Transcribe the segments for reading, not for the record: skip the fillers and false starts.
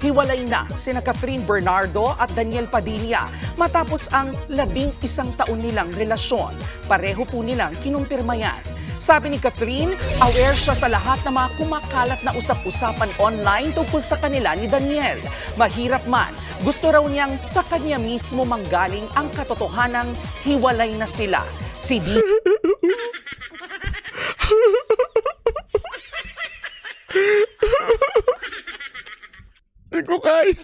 Hiwalay na sina Catherine Bernardo at Daniel Padilla matapos ang 11 taon nilang relasyon. Pareho po nilang kinumpirma yan. Sabi ni Catherine, aware siya sa lahat ng mga kumakalat na usap-usapan online tungkol sa kanila ni Daniel. Mahirap man, gusto raw niyang sa kanya mismo manggaling ang katotohanang hiwalay na sila. Si D. Hindi ko kaya.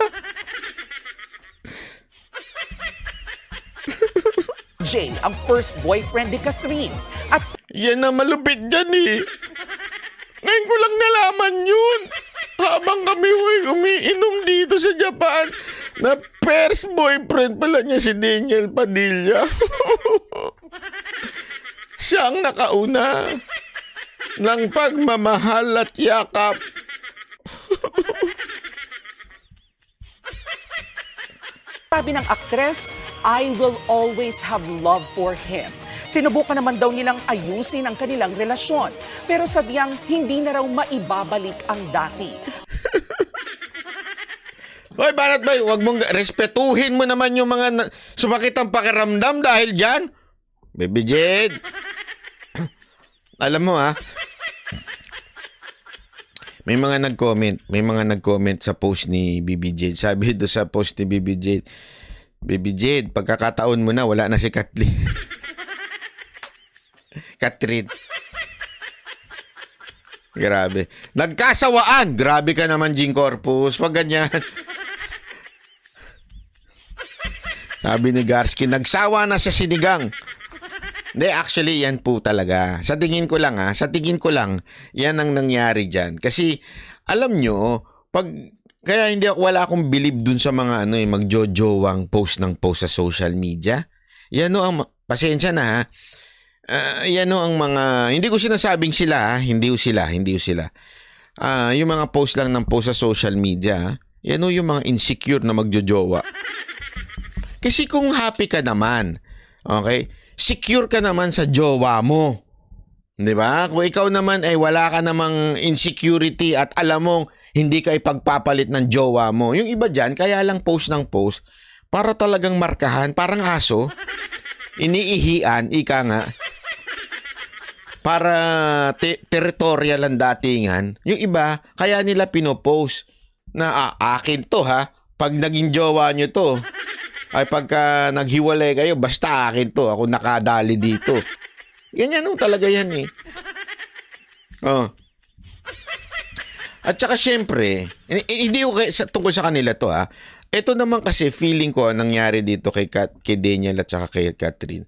J, ang first boyfriend ni Catherine. At Yan na malupit dyan eh. Ngayon ko lang nalaman yun. Habang kami umiinom dito sa Japan, na first boyfriend pala niya si Daniel Padilla. Siya ang nakauna ng pagmamahal at yakap. sabi ng aktres, I will always have love for him. Sinubukan naman daw nilang ayusin ang kanilang relasyon, pero sadyang hindi na raw maibabalik ang dati. Hoy, Banat Bay, wag mong respetuhin mo naman yung mga sumakit ang pakiramdam dahil dyan. Baby Jade. Alam mo may mga nag-comment sa post ni Baby Jade. Sabi doon sa post ni Baby Jade, pagkakataon mo na, wala na si Kathleen. Catherine. Grabe. Nagkasawaan. Grabe ka naman, Jing Corpus. Pag ganyan. Sabi ni Garsky, nagsawa na sa sinigang. Hindi, actually, yan po talaga. Sa tingin ko lang, yan ang nangyari dyan. Kasi, alam nyo, kaya wala akong believe dun sa mga magjojowang post sa social media. Yan pasensya na yan ang mga, hindi ko sinasabing sila, hindi sila. Yung mga post lang ng post sa social media, yan yung mga insecure na magjojowa. Kasi kung happy ka naman, okay, secure ka naman sa jowa mo. 'Di ba? Kung ikaw naman ay wala ka namang insecurity at alam mong hindi ka ipagpapalit ng jowa mo. Yung iba diyan kaya lang post ng post para talagang markahan, parang aso. Iniihian, ika nga. Para territorial ang datingan. Yung iba, kaya nila pinopost na akin to pag naging jowa nyo to. Ay pagka naghiwalay kayo, basta akin to. Ako nakadali dito. Ganyan talaga yan eh. Oh. At saka syempre, hindi ko tungkol sa kanila to Ito naman kasi feeling ko nangyari dito kay Daniel at saka kay Catherine.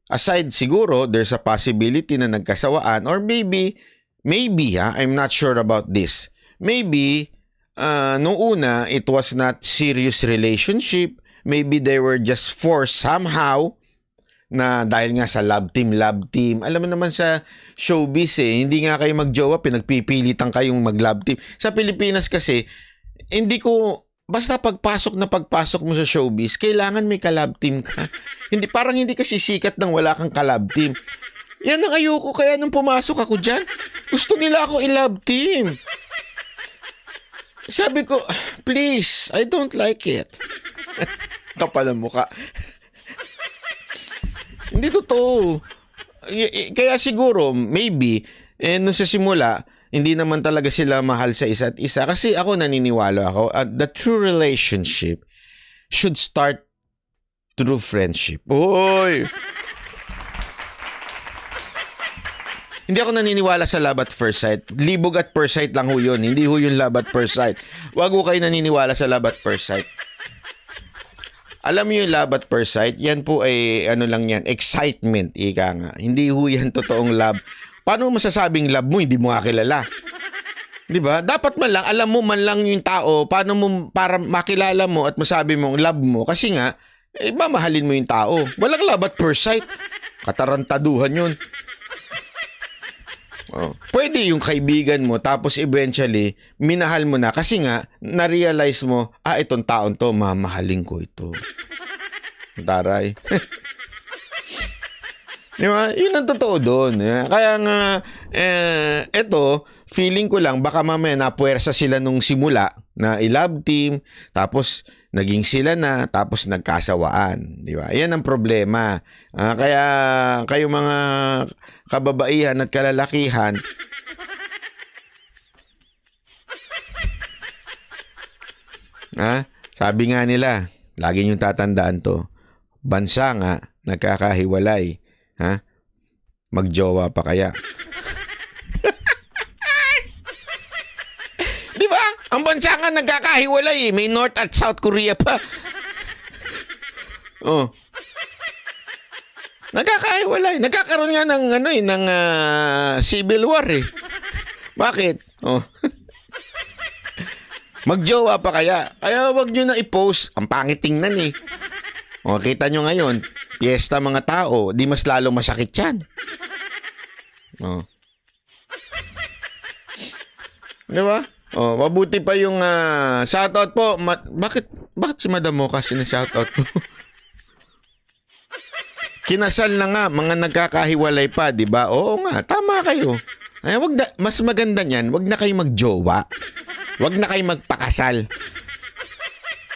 Aside siguro, there's a possibility na nagkasawaan or maybe I'm not sure about this. Maybe, nung una, it was not serious relationship. Maybe they were just forced somehow na dahil nga sa love team. Alam mo naman sa showbiz hindi nga kayo magjowa, pinagpipilitan kayong mag-love team. Sa Pilipinas kasi, basta pagpasok mo sa showbiz, kailangan may ka-love team ka. Parang hindi ka sisikat nang wala kang ka-love team. Yan ang ayoko, kaya nung pumasok ako dyan, gusto nila ako i-love team. Sabi ko, please, I don't like it. Kapal ang mukha. Hindi totoo. Kaya siguro, maybe, nung sa simula, hindi naman talaga sila mahal sa isa't isa. Kasi naniniwala ako, the true relationship should start through friendship. Oy! Hindi ako naniniwala sa love at first sight. Libog at first sight lang yun. Hindi yung love at first sight. Huwag ko kayo naniniwala sa love at first sight. Alam mo yung love at first sight, yan po ay lang yan, excitement, ika nga. Hindi yan totoong love. Paano mo masasabing love mo, hindi mo kilala? 'Di ba? Dapat man lang, alam mo man lang yung tao, para makilala mo at masabi mong love mo. Kasi nga, mamahalin mo yung tao. Walang love at first sight. Katarantaduhan yun. Pwede yung kaibigan mo tapos eventually minahal mo na kasi nga na-realize mo itong taon to mamahalin ko ito. Taray. Diba? Yun ang totoo doon. Kaya nga eto feeling ko lang baka mamaya napuwersa sila nung simula na i-love team, tapos naging sila na, tapos nagkasawaan. Di ba? Yan ang problema. Kaya kayo mga kababaihan at kalalakihan, sabi nga nila, lagi niyong tatandaan to, bansa nga, nagkakahiwalay. Magjowa pa kaya? Di ba? Ang bansa nga nagkakahiwalay. May North at South Korea pa. Oh. Nagkakahiwalay. Nagkakaroon nga ng civil war eh. Bakit? Oh. Magjowa pa kaya? Kaya wag nyo na i-post. Ang pangit tingnan eh. O, kita nyo ngayon, piyesta mga tao, di mas lalo masakit yan. O. Di ba? O, mabuti pa yung shoutout po. Bakit si Madam Mocha sinashoutout po? Kinasal na nga, mga nagkakahiwalay pa, di ba? Oo nga, tama kayo. Ay, mas maganda niyan, wag na kayo magjowa. Wag na kayo magpakasal.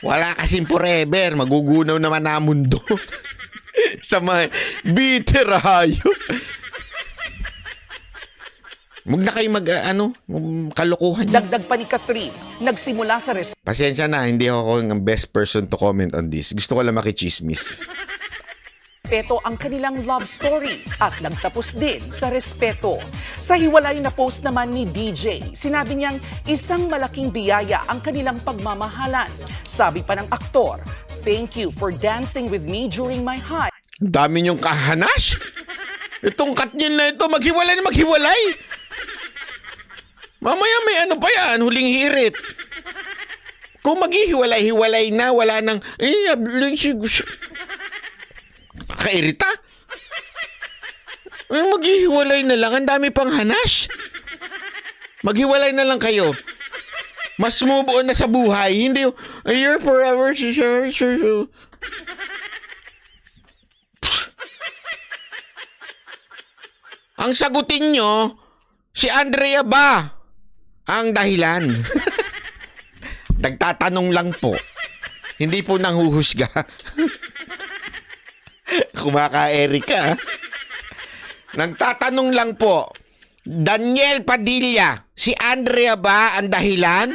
Wala kasing forever. Magugunaw naman na mundo. Sa mga bitter hayop. Huwag na kayo kalokohan. Dagdag pa ni Catherine, nagsimula sa Pasensya na, hindi ako ang best person to comment on this. Gusto ko lang makichismis. respeto ang kanilang love story at nagtapos din sa respeto. Sa hiwalay na post naman ni DJ, sinabi niyang isang malaking biyaya ang kanilang pagmamahalan. Sabi pa ng aktor, "Thank you for dancing with me during my high." Dami niyong kahanas? Itong Katniel na ito, maghiwalay na maghiwalay. Mamaya may ano pa yan, huling hirit. Kung maghihiwalay-hiwalay na, wala nang, kairita. Maghihiwalay na lang, ang dami pang hanas. Maghiwalay na lang kayo. Mas move on na sa buhay. Hindi, you're forever, sure. Ang sagutin nyo, si Andrea ba ang dahilan? Nagtatanong lang po. Hindi po nanghuhusga. Kumaka-Erika. Nagtatanong lang po. Daniel Padilla, si Andrea ba ang dahilan?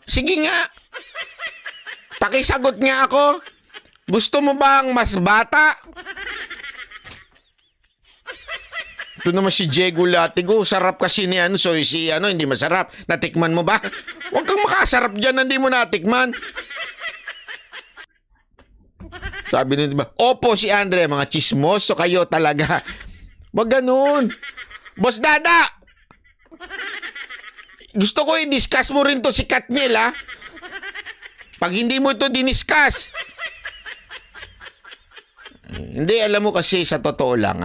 Sige nga. Pakisagot nga ako. Gusto mo ba ang mas bata? Ito naman si Diego Latigo. Sarap kasi ni hindi masarap. Natikman mo ba? Huwag kang makasarap dyan, hindi mo natikman. Sabi nito ba? Opo, si Andre, mga chismoso kayo talaga. Wag ganun. Boss Dada! Gusto ko i-discuss mo rin to si Katniel, ha? Pag hindi mo ito diniscuss. Hindi, alam mo kasi sa totoo lang,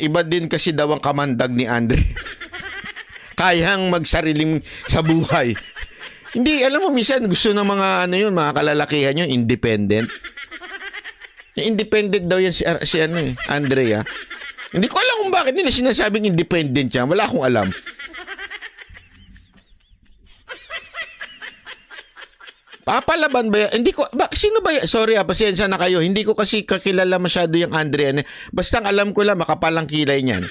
iba din kasi daw ang kamandag ni Andre. Kayang magsariling sa buhay. Hindi, alam mo, minsan gusto ng mga mga kalalakihan yun, independent. Independent daw yan si Andrea. Hindi ko alam kung bakit nila sinasabing independent yan. Wala akong alam. Papalaban ba yan? Hindi ko, sino ba yan? Sorry pasensya na kayo. Hindi ko kasi kakilala masyado yung Andrea. Basta alam ko lang, makapalang kilay niyan.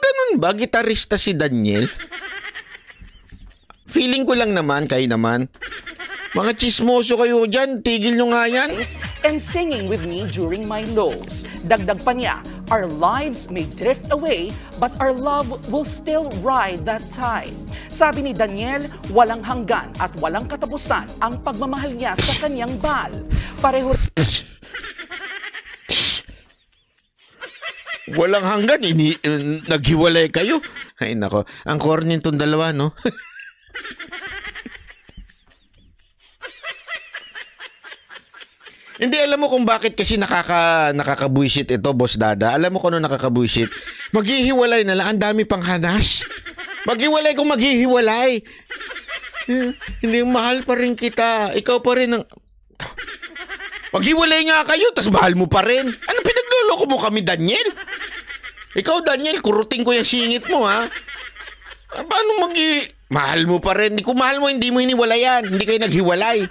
Ganun ba? Gitarista si Daniel? Feeling ko lang naman, kayo naman. Mga chismoso kayo dyan, tigil nyo nga yan. And singing with me during my lows. Dagdag pa niya, our lives may drift away, but our love will still ride that tide. Sabi ni Daniel, walang hanggan at walang katapusan ang pagmamahal niya sa kanyang bal. Pareho... Walang hanggan, naghiwalay kayo. Ay nako, ang corny nitong dalawa, no? Hindi, alam mo kung bakit kasi nakakabuisit ito, Boss Dada. Alam mo kung ano nakakabuisit? Maghihiwalay na lang, ang dami pang hanas. Maghiwalay kung maghihiwalay. Hindi, mahal pa rin kita. Ikaw pa rin ang... Maghiwalay nga kayo, tas mahal mo pa rin. Ano pinagluloko mo kami, Daniel? Ikaw, Daniel, kurutin ko yung singit mo, ha? Paano mahal mo pa rin? Kung mahal mo, hindi mo hiniwalayan. Hindi kayo naghiwalay.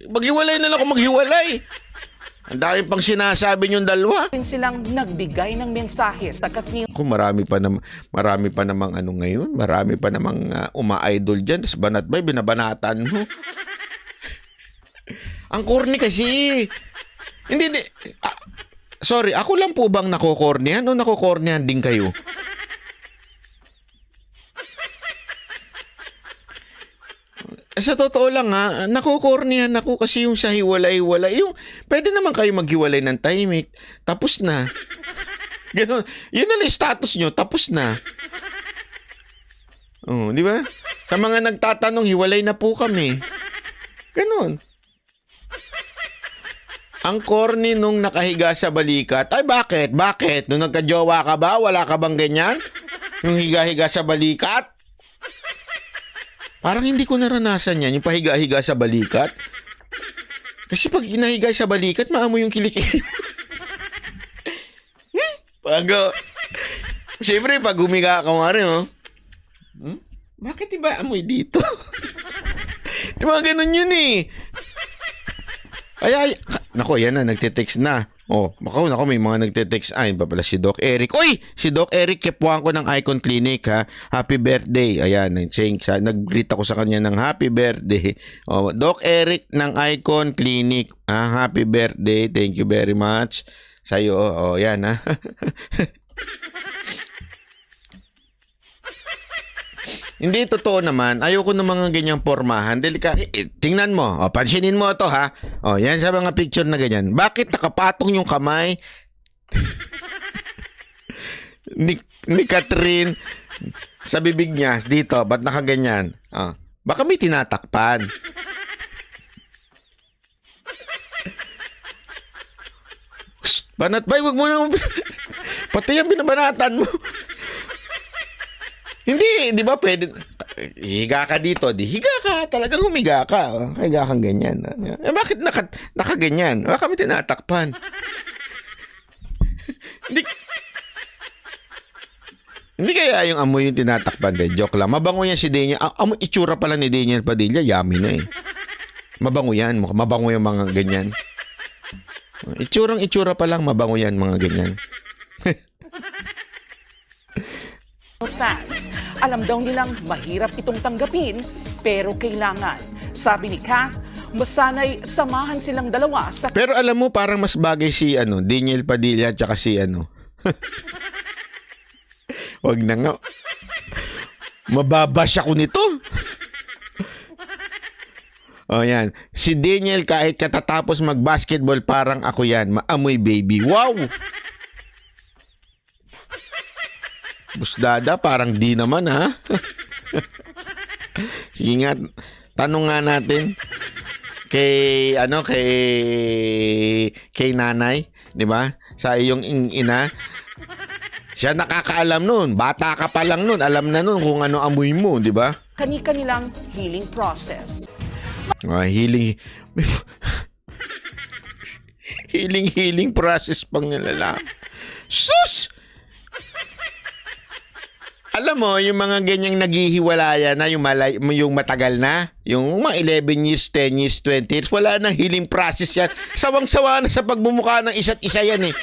Maghiwalay na lang kung maghiwalay. Ang dami pang sinasabi niyong dalawa. Rin silang nagbigay ng mensahe sa Catherine Kung marami pa namang ano ngayon, marami pa namang uma-idol dyan. Tapos banat ba, binabanatan mo. Ang corny kasi. Hindi. Sorry, ako lang po bang nakokornihan o nakokornihan din kayo? Sa totoo lang nakokornihan ako kasi yung sa hiwalay-hiwalay. Yung pwede naman kayo maghiwalay ng tahimik. Tapos na. Ganun. Yun na lang status nyo. Tapos na. Oh, di ba? Sa mga nagtatanong, hiwalay na po kami. Ganun. Ang corny nung nakahiga sa balikat. Ay, bakit? Bakit? Nung nagka-jowa ka ba? Wala ka bang ganyan? Yung higa-higa sa balikat? Parang hindi ko naranasan yan, yung pahiga-higa sa balikat. Kasi pag hinahiga sa balikat, maamoy yung kilikili. Siyempre, pag humiga ka nga rin, bakit iba amoy dito? Yung mga ganun yun eh. Nako, yan na, nagte-text na. Nako, may mga nagte-text. Ayun pa pala si Doc Eric. Oy, si Doc Eric, kepuan ko ng Icon Clinic, ha. Happy birthday. Ayan, nag-greet ako sa kanya ng happy birthday. Doc Eric ng Icon Clinic. Happy birthday. Thank you very much. Sa'yo, yan, ha. Hindi, totoo naman. Ayoko ng mga ganyang pormahan. Tingnan mo. Pansinin mo ito, ha. Yan sa mga picture na ganyan. Bakit nakapatong yung kamay ni Catherine sa bibig niya dito? Ba't nakaganyan? Baka may tinatakpan. Banat bay, wag mo na. Pati yung binabanatan mo. Hindi, di ba pwede, higa ka dito, higa ka, talagang humiga ka. Higa kang ganyan. Bakit nakaganyan? Baka kami tinatakpan. Hindi kaya yung amoy yung tinatakpan, joke lang. Mabango yan si Daniel. Itsura pala ni Daniel Padilla, yummy na eh. Mabango yan, mabango yung mga ganyan. Itsura pa lang, mabango yan mga ganyan. fans. Alam daw nilang mahirap itong tanggapin, pero kailangan. Sabi ni Kat, masanay samahan silang dalawa sa... Pero alam mo, parang mas bagay si Daniel Padilla at saka si Wag na nga. Mababash ako nito. Yan. Si Daniel kahit katatapos mag-basketball, parang ako yan. Maamoy baby. Wow! Busdada, parang di naman, ha? Sige nga, tanong nga natin kay nanay, di ba? Sa iyong ina. Siya nakakaalam nun. Bata ka pa lang nun. Alam na nun kung ano amoy mo, di ba? Kani-kanilang healing process. Healing process pang nilala. Sus! Alam mo, yung mga ganyang naghihiwalaya na, yung matagal na, yung mga 11 years, 10 years, 20 years, wala nang healing process yan. Sawang-sawa na sa pagmumukha ng isa't isa yan eh.